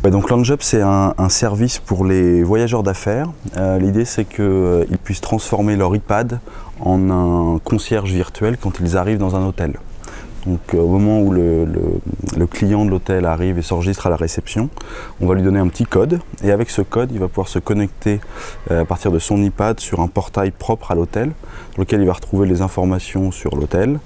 Donc LaunchUp, c'est un service pour les voyageurs d'affaires. L'idée, c'est qu'ils puissent transformer leur iPad en un concierge virtuel quand ils arrivent dans un hôtel. Donc au moment où le client de l'hôtel arrive et s'enregistre à la réception, on va lui donner un petit code et avec ce code, il va pouvoir se connecter à partir de son iPad sur un portail propre à l'hôtel, dans lequel il va retrouver les informations sur l'hôtel.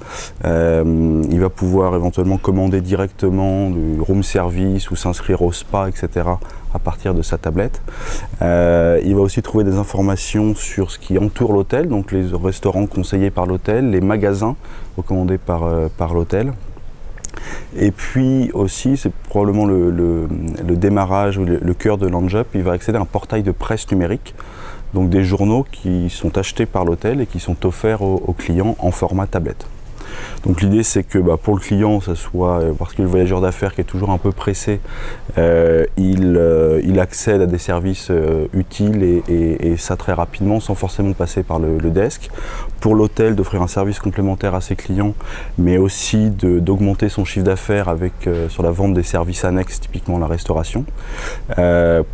Il va pouvoir éventuellement commander directement du room service ou s'inscrire au spa, etc. à partir de sa tablette. Il va aussi trouver des informations sur ce qui entoure l'hôtel, donc les restaurants conseillés par l'hôtel, les magasins recommandés par l'hôtel. Et puis aussi, c'est probablement le démarrage ou le cœur de LaunchUp, il va accéder à un portail de presse numérique, donc des journaux qui sont achetés par l'hôtel et qui sont offerts aux clients en format tablette. Donc l'idée, c'est que pour le client, ça soit parce que le voyageur d'affaires qui est toujours un peu pressé, il accède à des services utiles et ça très rapidement sans forcément passer par le desk. Pour l'hôtel, d'offrir un service complémentaire à ses clients, mais aussi d'augmenter son chiffre d'affaires sur la vente des services annexes, typiquement la restauration.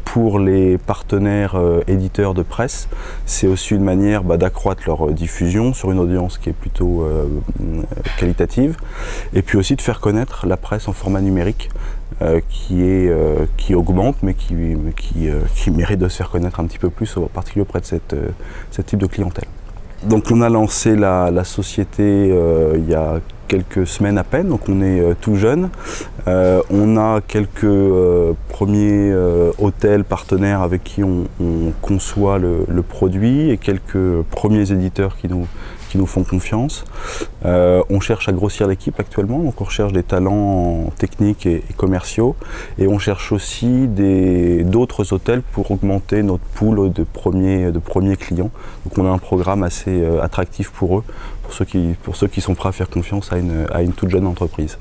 Pour les partenaires éditeurs de presse, c'est aussi une manière d'accroître leur diffusion sur une audience qui est plutôt qualitative, et puis aussi de faire connaître la presse en format numérique qui augmente mais qui mérite de se faire connaître un petit peu plus, en particulier auprès de ce type de clientèle. Donc on a lancé la société il y a quelques semaines à peine, donc on est tout jeune. On a quelques premiers hôtels partenaires avec qui on conçoit le produit et quelques premiers éditeurs qui nous font confiance. On cherche à grossir l'équipe actuellement, donc on recherche des talents techniques et commerciaux, et on cherche aussi d'autres hôtels pour augmenter notre pool de premiers clients. Donc on a un programme assez attractif pour eux, pour ceux qui sont prêts à faire confiance à une toute jeune entreprise.